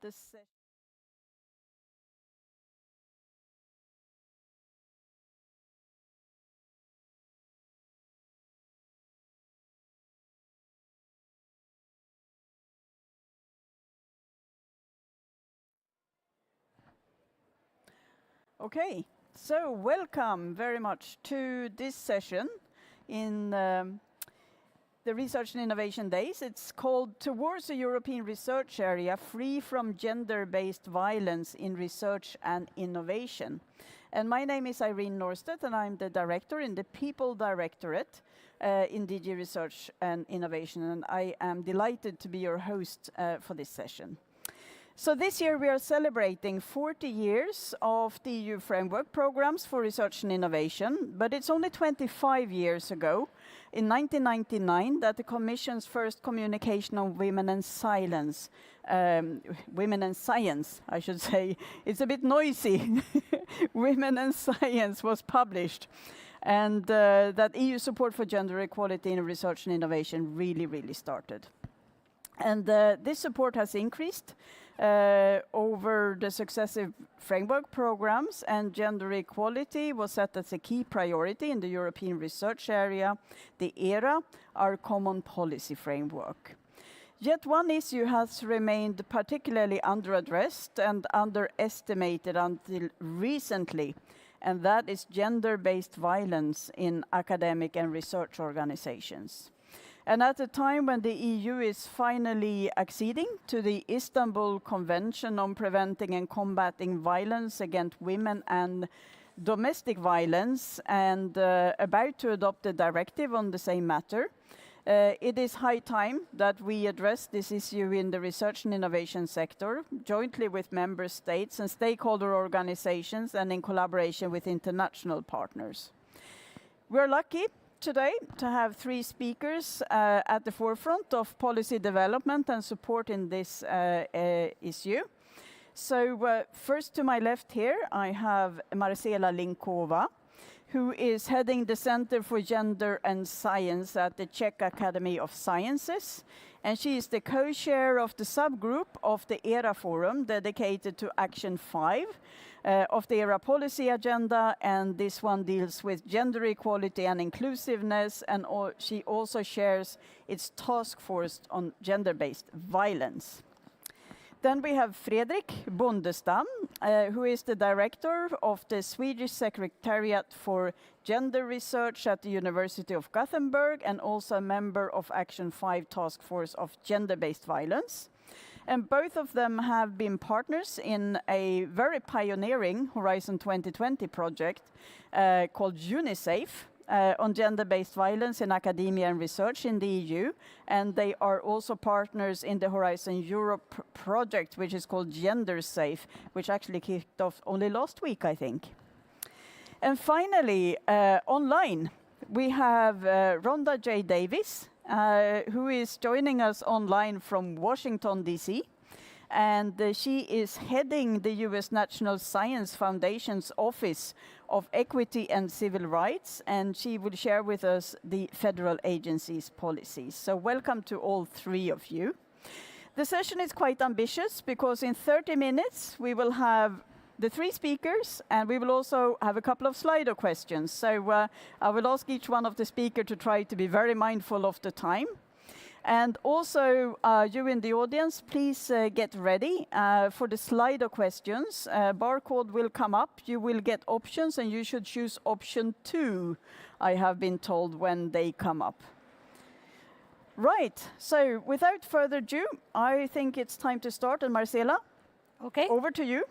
the session. Okay, so welcome very much to this session in the Research and Innovation Days. It's called Towards a European Research Area Free from Gender-Based Violence in Research and Innovation. And my name is Irene Norstedt, and I'm the director in the People Directorate in DG Research and Innovation, and I am delighted to be your host for this session. So this year we are celebrating 40 years of the EU framework programs for research and innovation, but it's only 25 years ago, in 1999, that the Commission's first communication on women and science, I should say, it's a bit noisy, Women and Science was published, and that EU support for gender equality in research and innovation really started. And this support has increased over the successive framework programs, and gender equality was set as a key priority in the European research area, the ERA, our common policy framework. Yet one issue has remained particularly underaddressed and underestimated until recently, and that is gender-based violence in academic and research organizations. And at a time when the EU is finally acceding to the Istanbul Convention on Preventing and Combating Violence Against Women and Domestic Violence, and about to adopt a directive on the same matter, it is high time that we address this issue in the research and innovation sector, jointly with member states and stakeholder organizations and in collaboration with international partners. We're lucky today to have three speakers at the forefront of policy development and support in this issue. So first to my left here, I have Marcela Linkova, who is heading the Center for Gender and Science at the Czech Academy of Sciences. And she is the co-chair of the subgroup of the ERA Forum dedicated to Action 5 of the ERA policy agenda, and this one deals with gender equality and inclusiveness, and she also chairs its task force on gender-based violence. Then we have Fredrik Bondestam, who is the director of the Swedish Secretariat for Gender Research at the University of Gothenburg, and also a member of Action 5 Task Force of Gender-Based Violence. And both of them have been partners in a very pioneering Horizon 2020 project called Unisafe, on gender-based violence in academia and research in the EU, and they are also partners in the Horizon Europe project, which is called Gendersafe, which actually kicked off only last week, I think. And finally, online, we have Rhonda J. Davis, who is joining us online from Washington, D.C., and she is heading the U.S. National Science Foundation's Office of Equity and Civil Rights, and she will share with us the federal agency's policies. So welcome to all three of you. The session is quite ambitious because in 30 minutes we will have the three speakers, and we will also have a couple of Slido questions. So I will ask each one of the speakers to try to be very mindful of the time. And also, you in the audience, please get ready for the Slido questions. Barcode will come up, you will get options, and you should choose option 2, I have been told, when they come up. Right, so without further ado, I think it's time to start. And Marcela, okay, over to you.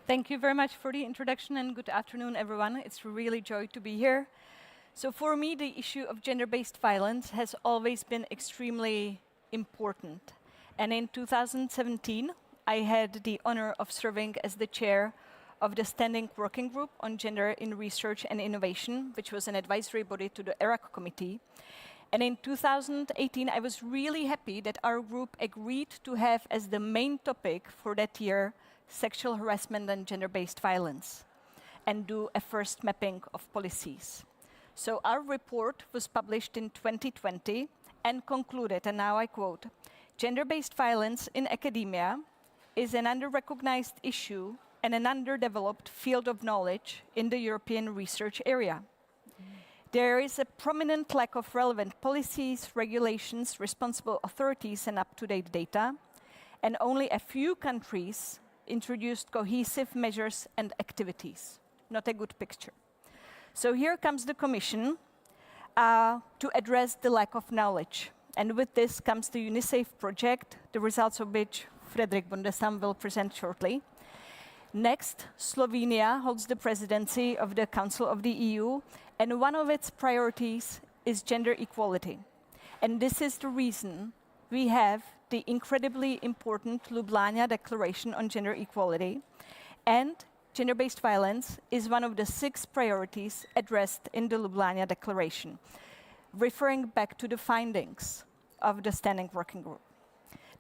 Thank you very much for the introduction, and good afternoon, everyone. It's really a joy to be here. So for me, the issue of gender-based violence has always been extremely important. And in 2017, I had the honor of serving as the chair of the Standing Working Group on Gender in Research and Innovation, which was an advisory body to the ERA committee. And in 2018, I was really happy that our group agreed to have as the main topic for that year sexual harassment and gender-based violence, and do a first mapping of policies. So our report was published in 2020 and concluded, and now I quote, "Gender-based violence in academia is an under-recognized issue and an underdeveloped field of knowledge in the European research area. There is a prominent lack of relevant policies, regulations, responsible authorities, and up-to-date data, and only a few countries introduced cohesive measures and activities. Not a good picture. So here comes the Commission to address the lack of knowledge. And with this comes the Unisafe project, the results of which Fredrik Bondestam will present shortly. Next, Slovenia holds the presidency of the Council of the EU, and one of its priorities is gender equality. And this is the reason we have the incredibly important Ljubljana Declaration on Gender Equality, and gender-based violence is one of the 6 priorities addressed in the Ljubljana Declaration, referring back to the findings of the Standing Working Group.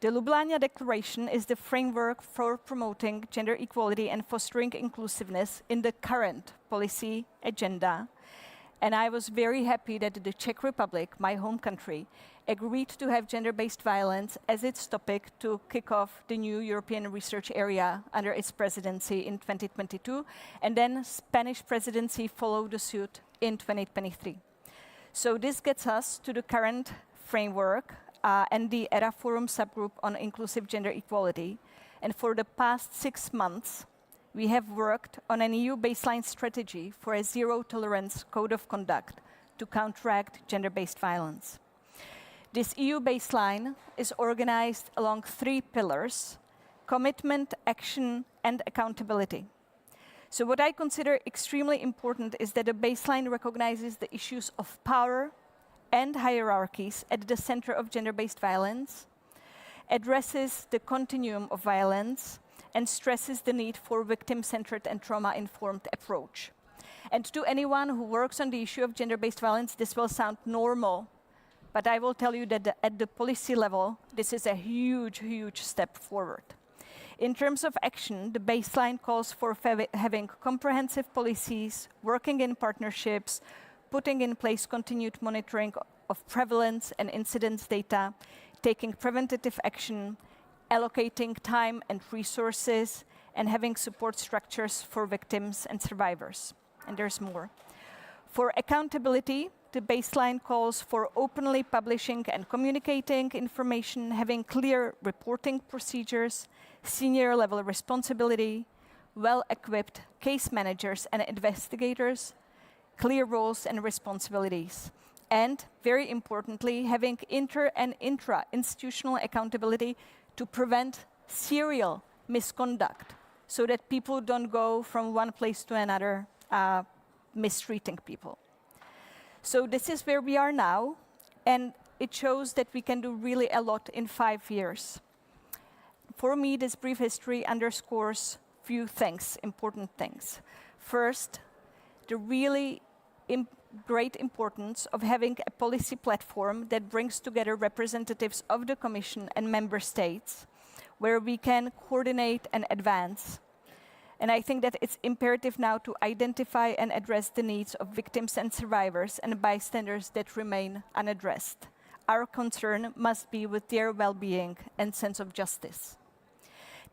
The Ljubljana Declaration is the framework for promoting gender equality and fostering inclusiveness in the current policy agenda. And I was very happy that the Czech Republic, my home country, agreed to have gender-based violence as its topic to kick off the new European research area under its presidency in 2022, and then Spanish presidency followed the suit in 2023. So this gets us to the current framework and the ERA Forum subgroup on inclusive gender equality. And for the past 6 months, we have worked on an EU baseline strategy for a zero-tolerance code of conduct to counteract gender-based violence. This EU baseline is organized along 3 pillars: commitment, action, and accountability. So what I consider extremely important is that the baseline recognizes the issues of power and hierarchies at the center of gender-based violence, addresses the continuum of violence, and stresses the need for victim-centered and trauma-informed approach. And to anyone who works on the issue of gender-based violence, this will sound normal, but I will tell you that at the policy level, this is a huge, huge step forward. In terms of action, the baseline calls for having comprehensive policies, working in partnerships, putting in place continued monitoring of prevalence and incidence data, taking preventative action, allocating time and resources, and having support structures for victims and survivors. And there's more. For accountability, the baseline calls for openly publishing and communicating information, having clear reporting procedures, senior level responsibility, well-equipped case managers and investigators, clear roles and responsibilities. And very importantly, having inter and intra-institutional accountability to prevent serial misconduct so that people don't go from one place to another mistreating people. So this is where we are now, and it shows that we can do really a lot in 5 years. For me, this brief history underscores few things, important things. First, the really great importance of having a policy platform that brings together representatives of the Commission and member states, where we can coordinate and advance. And I think that it's imperative now to identify and address the needs of victims and survivors and bystanders that remain unaddressed. Our concern must be with their well-being and sense of justice.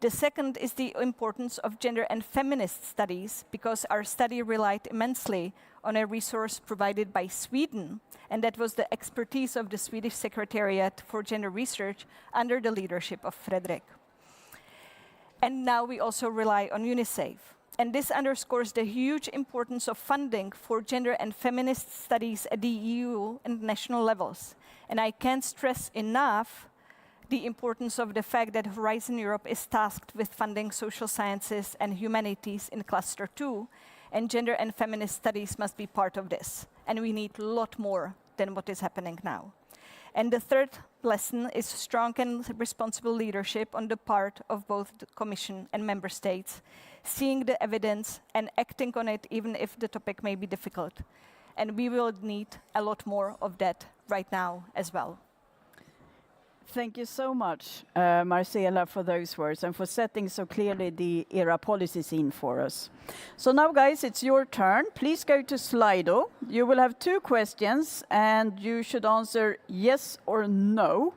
The second is the importance of gender and feminist studies, because our study relied immensely on a resource provided by Sweden, and that was the expertise of the Swedish Secretariat for Gender Research under the leadership of Fredrik. And now we also rely on Unisafe. And this underscores the huge importance of funding for gender and feminist studies at the EU and national levels. And I can't stress enough the importance of the fact that Horizon Europe is tasked with funding social sciences and humanities in Cluster 2, and gender and feminist studies must be part of this. And we need a lot more than what is happening now. And the third lesson is strong and responsible leadership on the part of both the Commission and Member States, seeing the evidence and acting on it even if the topic may be difficult. And we will need a lot more of that right now as well. Thank you so much, Marcela, for those words and for setting so clearly the ERA policy scene for us. So now, guys, it's your turn. Please go to Slido. You will have 2 questions, and you should answer yes or no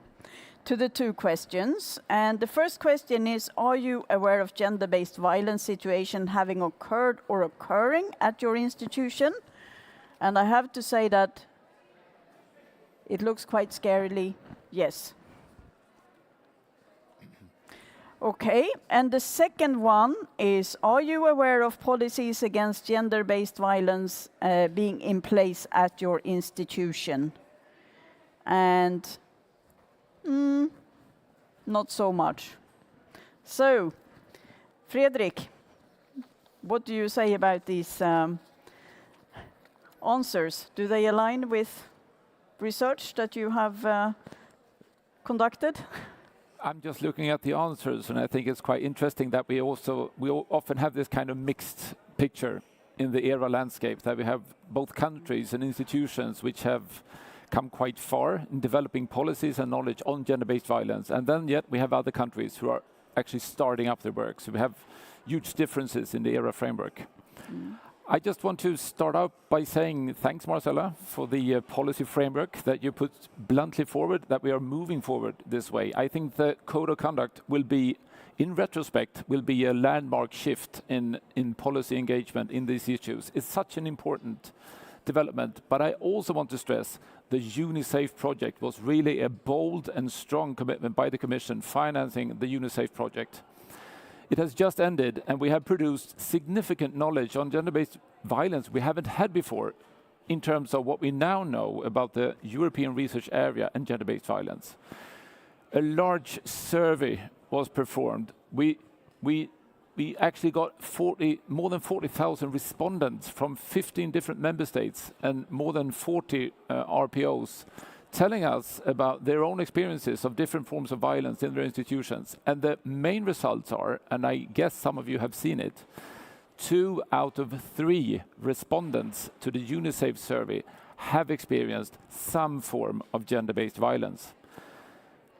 to the two questions. And the first question is, are you aware of gender-based violence situation having occurred or occurring at your institution? And I have to say that it looks quite scarily yes. Okay, and the second one is, are you aware of policies against gender-based violence being in place at your institution? And not so much. So, Fredrik, what do you say about these answers? Do they align with research that you have conducted? I'm just looking at the answers, and I think it's quite interesting that we often have this kind of mixed picture in the ERA landscape, that we have both countries and institutions which have come quite far in developing policies and knowledge on gender-based violence, and then yet we have other countries who are actually starting up their work. So we have huge differences in the ERA framework. I just want to start out by saying thanks, Marcella, for the policy framework that you put bluntly forward, that we are moving forward this way. I think the code of conduct will be, in retrospect, will be a landmark shift in policy engagement in these issues. It's such an important development, but I also want to stress the Unisafe project was really a bold and strong commitment by the Commission financing the Unisafe project. It has just ended, and we have produced significant knowledge on gender-based violence we haven't had before in terms of what we now know about the European research area and gender-based violence. A large survey was performed. We actually got more than 40,000 respondents from 15 different member states and more than 40 RPOs, telling us about their own experiences of different forms of violence in their institutions. And the main results are, and I guess some of you have seen it, 2 out of 3 respondents to the Unisafe survey have experienced some form of gender-based violence.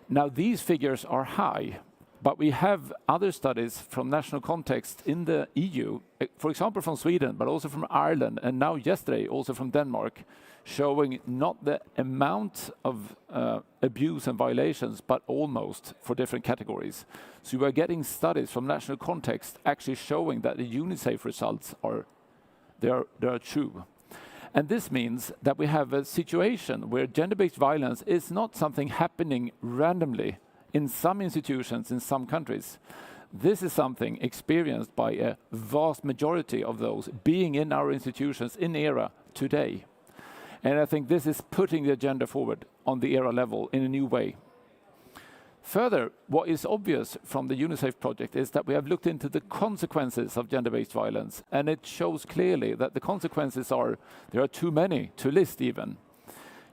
Now, these figures are high, but we have other studies from national context in the EU, for example from Sweden, but also from Ireland, and now yesterday also from Denmark, showing not the amount of abuse and violations, but almost for different categories. So we are getting studies from national context actually showing that the Unisafe results are true. And this means that we have a situation where gender-based violence is not something happening randomly in some institutions in some countries. This is something experienced by a vast majority of those being in our institutions in ERA today. And I think this is putting the agenda forward on the ERA level in a new way. Further, what is obvious from the Unisafe project is that we have looked into the consequences of gender-based violence, and it shows clearly that the consequences there are too many to list even.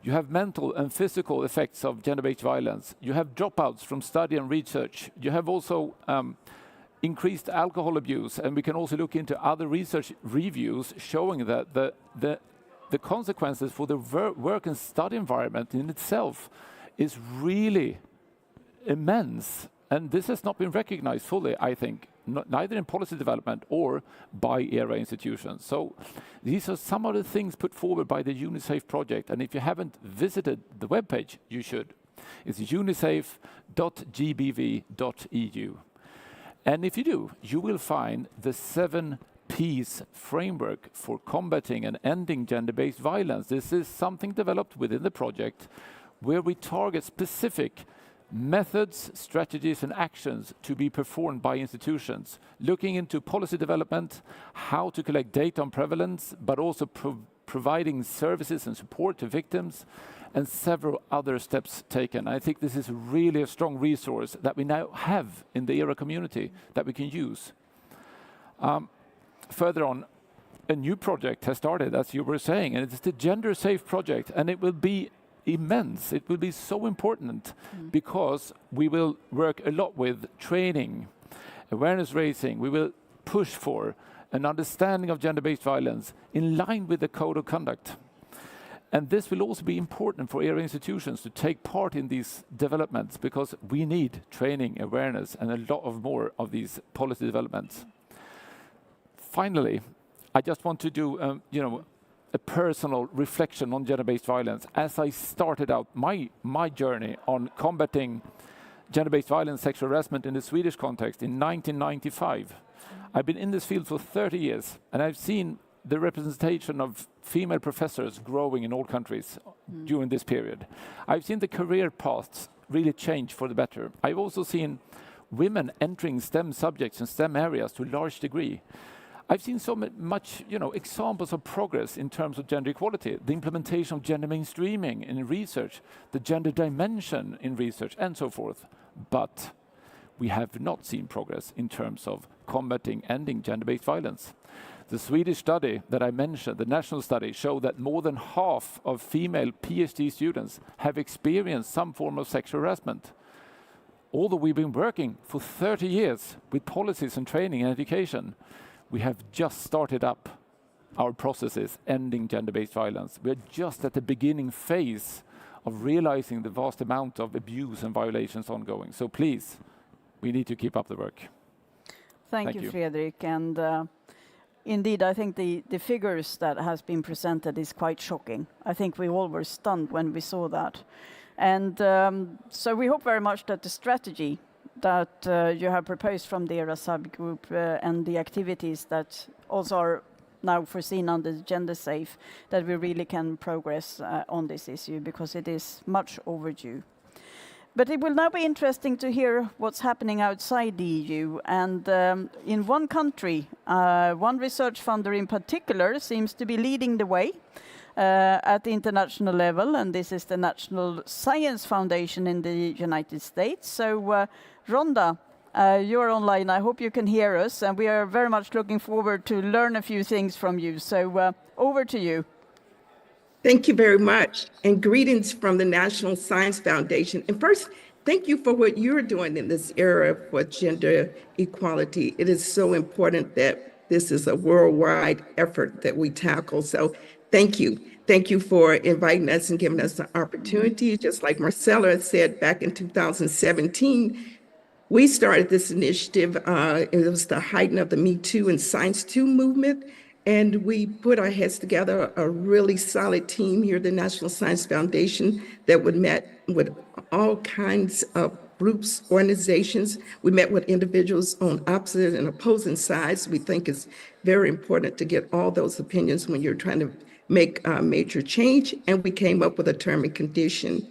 You have mental and physical effects of gender-based violence. You have dropouts from study and research. You have also increased alcohol abuse, and we can also look into other research reviews showing that the consequences for the work and study environment in itself is really immense. And this has not been recognized fully, I think, neither in policy development or by ERA institutions. So these are some of the things put forward by the Unisafe project. And if you haven't visited the webpage, you should. It's unisafe.gbv.eu. And if you do, you will find the 7 P's framework for combating and ending gender-based violence. This is something developed within the project where we target specific methods, strategies and actions to be performed by institutions, looking into policy development, how to collect data on prevalence, but also providing services and support to victims, and several other steps taken. I think this is really a strong resource that we now have in the ERA community that we can use. Further on, a new project has started, as you were saying, and it's the Gender-Safe project, and it will be immense. It will be so important because we will work a lot with training, awareness raising. We will push for an understanding of gender-based violence in line with the code of conduct. And this will also be important for ERA institutions to take part in these developments because we need training, awareness, and a lot of more of these policy developments. Finally, I just want to do, a personal reflection on gender-based violence. As I started out my journey on combating gender-based violence, sexual harassment in the Swedish context in 1995. I've been in this field for 30 years, and I've seen the representation of female professors growing in all countries during this period. I've seen the career paths really change for the better. I've also seen women entering STEM subjects and STEM areas to a large degree. I've seen so much, examples of progress in terms of gender equality, the implementation of gender mainstreaming in research, the gender dimension in research, and so forth. But we have not seen progress in terms of combating, ending gender-based violence. The Swedish study that I mentioned, the national study, showed that more than half of female PhD students have experienced some form of sexual harassment. Although we've been working for 30 years with policies and training and education, we have just started up our processes ending gender-based violence. We're just at the beginning phase of realizing the vast amount of abuse and violations ongoing. So please, we need to keep up the work. Thank you, Fredrik. And indeed, I think the figures that has been presented is quite shocking. I think we all were stunned when we saw that. And so we hope very much that the strategy that you have proposed from the ERA subgroup and the activities that also are now foreseen under the Unisafe, that we really can progress on this issue, because it is much overdue. But it will now be interesting to hear what's happening outside the EU. And in one country, one research funder in particular seems to be leading the way at the international level, and this is the National Science Foundation in the United States. So, Rhonda, you're online. I hope you can hear us, and we are very much looking forward to learn a few things from you. So, over to you. Thank you very much, and greetings from the National Science Foundation. And first, thank you for what you're doing in this era for gender equality. It is so important that this is a worldwide effort that we tackle. So thank you. Thank you for inviting us and giving us the opportunity. Just like Marcella said back in 2017, we started this initiative. It was the height of the Me Too and Science Too movement. And we put our heads together, a really solid team here at the National Science Foundation that would met with all kinds of groups, organizations. We met with individuals on opposite and opposing sides. We think it's very important to get all those opinions when you're trying to make major change. And we came up with a term and condition,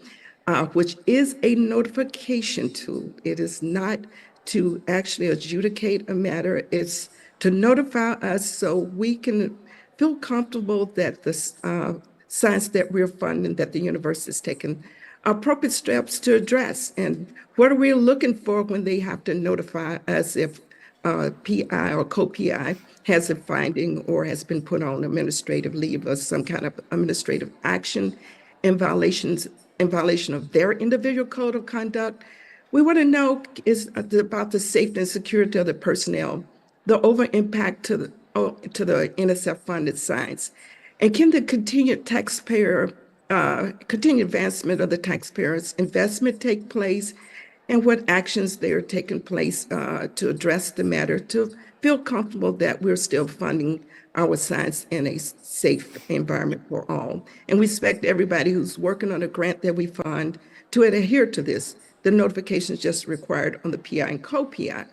which is a notification tool. It is not to actually adjudicate a matter. It's to notify us so we can feel comfortable that the science that we're funding, that the university is taking appropriate steps to address. And what are we looking for when they have to notify us if PI or co-PI has a finding or has been put on administrative leave or some kind of administrative action in violation of their individual code of conduct? We want to know is about the safety and security of the personnel, the over impact to the NSF funded science, and can the continued advancement of the taxpayers' investment take place, and what actions they are taking place to address the matter, to feel comfortable that we're still funding our science in a safe environment for all. And we expect everybody who's working on a grant that we fund to adhere to this. The notification is just required on the PI and co-PI.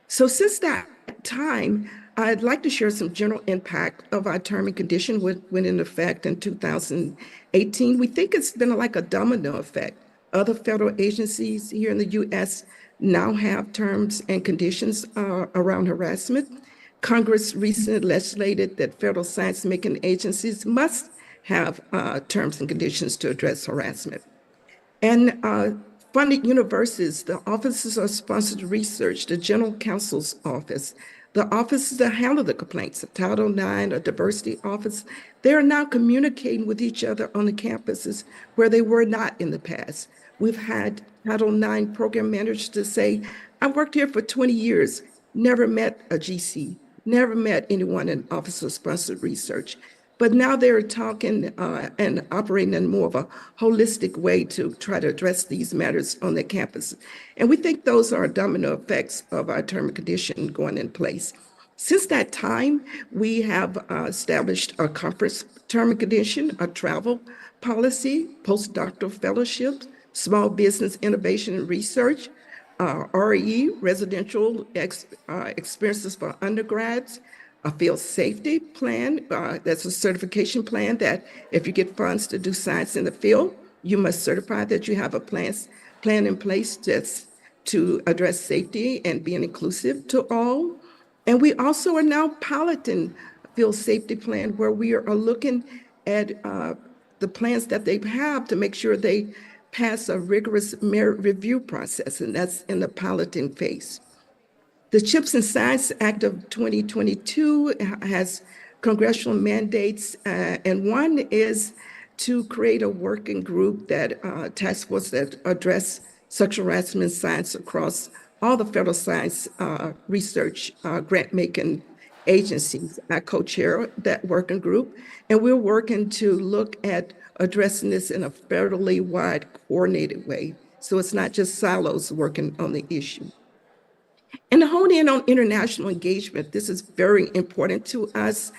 So since that time, I'd like to share some general impact of our term and condition went into effect in 2018. We think it's been like a domino effect. Other federal agencies here in the U.S. now have terms and conditions around harassment. Congress recently legislated that federal science-making agencies must have terms and conditions to address harassment. And funded universities, the offices of sponsored research, the general counsel's office, the offices that handle the complaints, the Title IX, a diversity office, they are now communicating with each other on the campuses where they were not in the past. We've had Title IX program managers to say, I worked here for 20 years, never met a GC, never met anyone in Office of Sponsored Research. But now they're talking and operating in more of a holistic way to try to address these matters on their campus. And we think those are domino effects of our term and condition going in place. Since that time, we have established a conference term and condition, a travel policy, postdoctoral fellowships, small business innovation and research, RE, residential experiences for undergrads, a field safety plan, that's a certification plan that if you get funds to do science in the field, you must certify that you have a plan in place that's to address safety and being inclusive to all. And we also are now piloting field safety plan where we are looking at the plans that they have to make sure they pass a rigorous merit review process, and that's in the piloting phase. The CHIPS and Science Act of 2022 has congressional mandates, and one is to create a working group that task force that address sexual harassment in science across all the federal science research grant-making agencies. I co-chair that working group, and we're working to look at addressing this in a federally wide coordinated way. So it's not just silos working on the issue. And to hone in on international engagement, this is very important to us.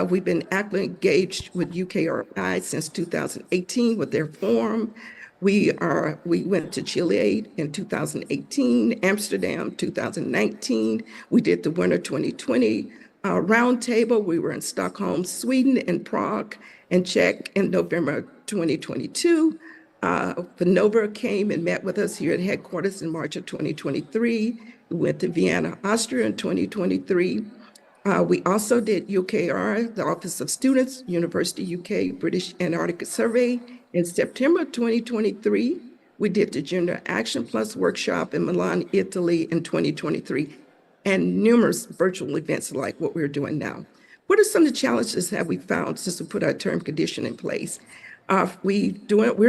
We've been actively engaged with UKRI since 2018 with their forum. We went to Chile in 2018, Amsterdam 2019. We did the Winter 2020 roundtable. We were in Stockholm, Sweden, and Prague, and Czech in November 2022. Vanova came and met with us here at headquarters in March of 2023. We went to Vienna, Austria in 2023. We also did UKR, the Office of Students, University UK, British Antarctica Survey. In September 2023, we did the Gender Action Plus workshop in Milan, Italy in 2023, and numerous virtual events like what we're doing now. What are some of the challenges that we found since we put our term condition in place? We're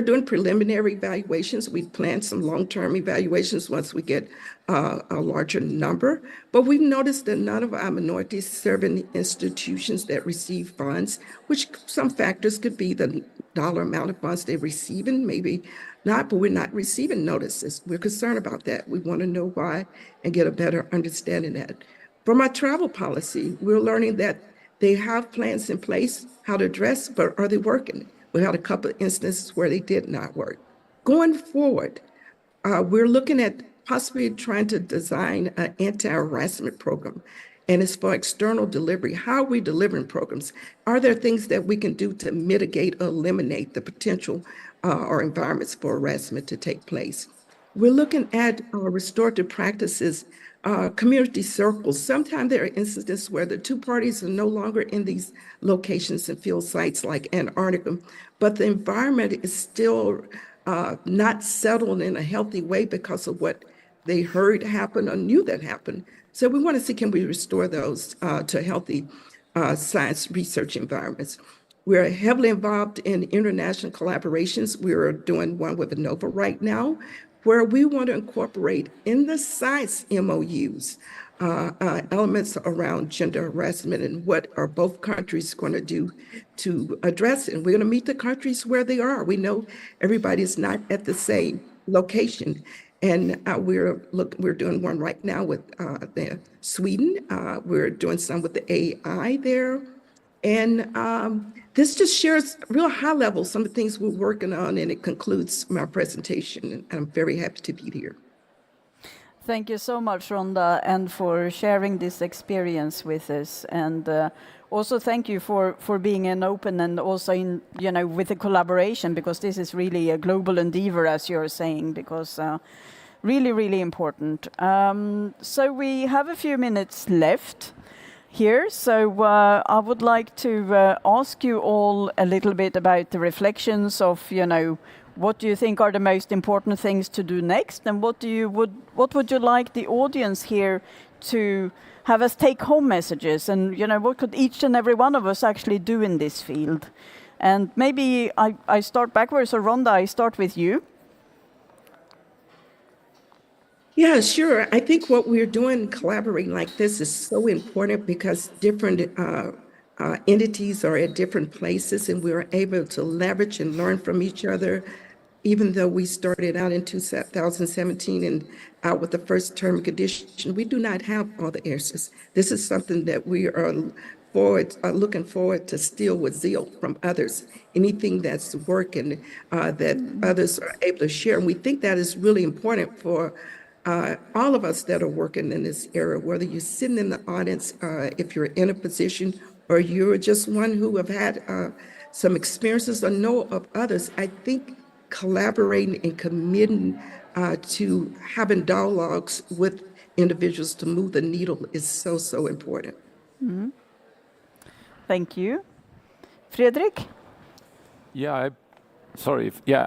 doing preliminary evaluations. We plan some long-term evaluations once we get a larger number. But we've noticed that none of our minorities serving institutions that receive funds, which some factors could be the dollar amount of funds they're receiving, maybe not, but we're not receiving notices. We're concerned about that. We want to know why and get a better understanding of that. From our travel policy, we're learning that they have plans in place how to address, but are they working? We had a couple of instances where they did not work. Going forward, we're looking at possibly trying to design an anti-harassment program, and it's for external delivery. How are we delivering programs? Are there things that we can do to mitigate or eliminate the potential or environments for harassment to take place? We're looking at restorative practices, community circles. Sometimes there are instances where the two parties are no longer in these locations and field sites like Antarctica, but the environment is still not settled in a healthy way because of what they heard happen or knew that happened. So we want to see, can we restore those to healthy science research environments? We're heavily involved in international collaborations. We're doing one with Vanova right now, where we want to incorporate in the science MOUs elements around gender harassment and what are both countries going to do to address it. And we're going to meet the countries where they are. We know everybody's not at the same location. And we're doing one right now with Sweden. We're doing some with the AI there. And this just shares real high level some of the things we're working on, and it concludes my presentation. And I'm very happy to be here. Thank you so much, Rhonda, and for sharing this experience with us. And also thank you for being an open and also in, with the collaboration, because this is really a global endeavor, as you're saying, because really, really important. So we have a few minutes left here. So I would like to ask you all a little bit about the reflections of, what do you think are the most important things to do next, and what would you like the audience here to have as take-home messages, and what could each and every one of us actually do in this field? And maybe I start backwards, so Rhonda, I start with you. Yeah, sure. I think what we're doing, collaborating like this, is so important because different entities are at different places, and we're able to leverage and learn from each other even though we started out in 2017 and out with the first term and condition, we do not have all the answers. This is something that we are looking forward to steal with zeal from others. Anything that's working that others are able to share. And we think that is really important for all of us that are working in this area, whether you're sitting in the audience, if you're in a position, or you're just one who have had some experiences or know of others. I think collaborating and committing to having dialogues with individuals to move the needle is so, so important. Thank you. Fredrik? Yeah,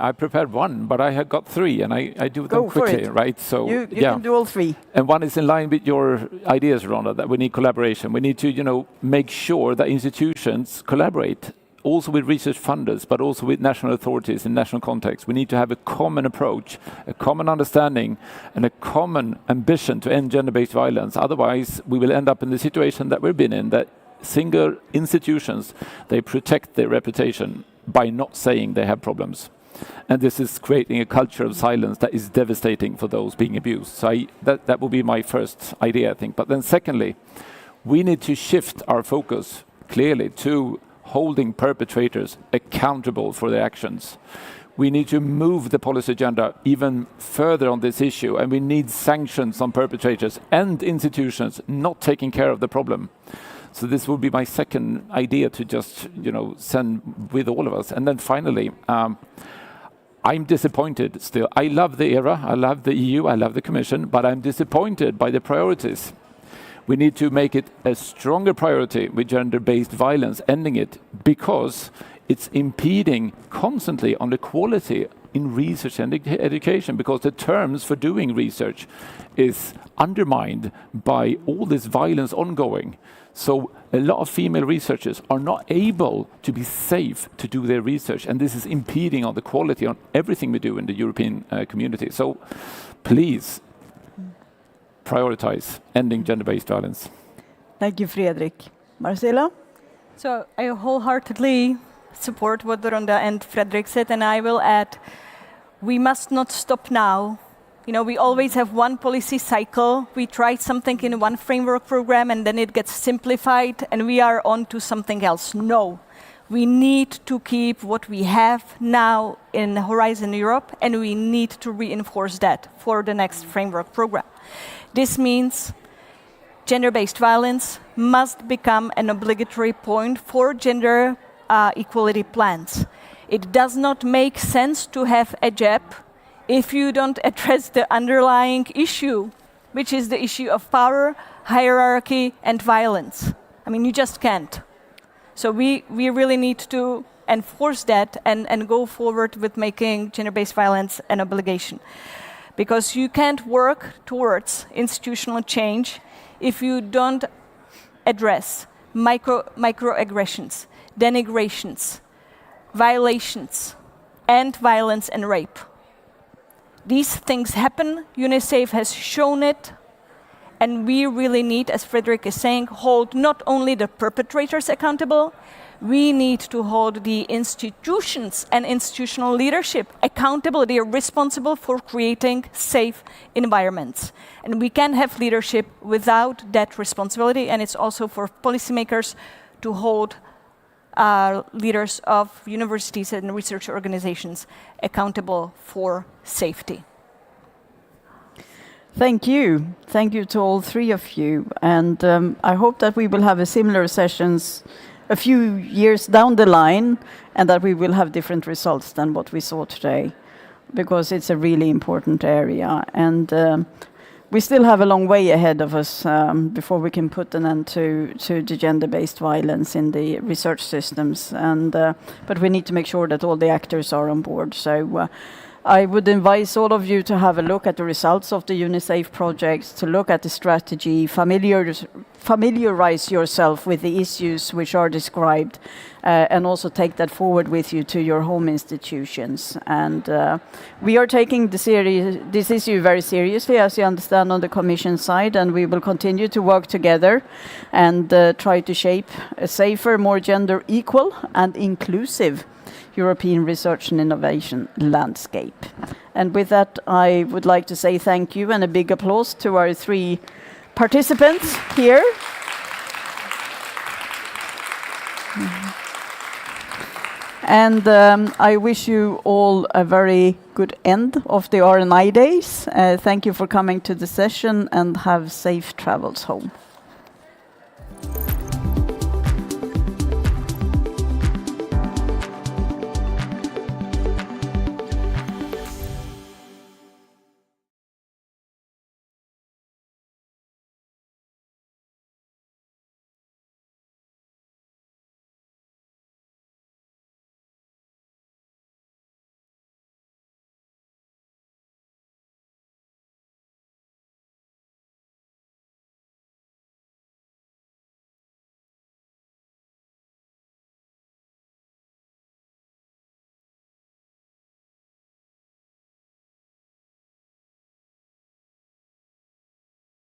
I prepared one, but I have got three, and I do them Go for quickly, it. right? So You can do all three. And one is in line with your ideas, Rhonda, that we need collaboration. We need to, make sure that institutions collaborate, also with research funders, but also with national authorities in national context. We need to have a common approach, a common understanding, and a common ambition to end gender-based violence. Otherwise, we will end up in the situation that we've been in, that single institutions, they protect their reputation by not saying they have problems. And this is creating a culture of silence that is devastating for those being abused. So that will be my first idea, I think. But then secondly, we need to shift our focus clearly to holding perpetrators accountable for their actions. We need to move the policy agenda even further on this issue, and we need sanctions on perpetrators and institutions not taking care of the problem. So this would be my second idea to just, send with all of us. And then finally, I'm disappointed still. I love the era, I love the EU, I love the Commission, but I'm disappointed by the priorities. We need to make it a stronger priority with gender-based violence, ending it, because it's impeding constantly on the quality in research and education, because the terms for doing research is undermined by all this violence ongoing. So a lot of female researchers are not able to be safe to do their research, and this is impeding on the quality on everything we do in the European community. So please prioritize ending gender-based violence. Thank you, Fredrik. Marcela? So I wholeheartedly support what Rhonda and Fredrik said, and I will add, we must not stop now. We always have one policy cycle. We try something in one framework program, and then it gets simplified, and we are on to something else. No, we need to keep what we have now in Horizon Europe, and we need to reinforce that for the next framework program. This means gender-based violence must become an obligatory point for gender equality plans. It does not make sense to have a JEP if you don't address the underlying issue, which is the issue of power, hierarchy, and violence. You just can't. So we really need to enforce that and go forward with making gender-based violence an obligation. Because you can't work towards institutional change if you don't address microaggressions, denigrations, violations, and violence and rape. These things happen, Unisafe has shown it, and we really need, as Fredrik is saying, hold not only the perpetrators accountable, we need to hold the institutions and institutional leadership accountable. They are responsible for creating safe environments. And we can have leadership without that responsibility, and it's also for policymakers to hold leaders of universities and research organizations accountable for safety. Thank you. Thank you to all three of you. And I hope that we will have a similar sessions a few years down the line, and that we will have different results than what we saw today, because it's a really important area. And we still have a long way ahead of us before we can put an end to the gender-based violence in the research systems. And but we need to make sure that all the actors are on board. So I would advise all of you to have a look at the results of the Unisafe projects, to look at the strategy, familiarize yourself with the issues which are described, and also take that forward with you to your home institutions. And we are taking this issue very seriously, as you understand, on the Commission side, and we will continue to work together and try to shape a safer, more gender equal and inclusive European research and innovation landscape. And with that, I would like to say thank you and a big applause to our 3 participants here. And I wish you all a very good end of the R&I days. Thank you for coming to the session, and have safe travels home.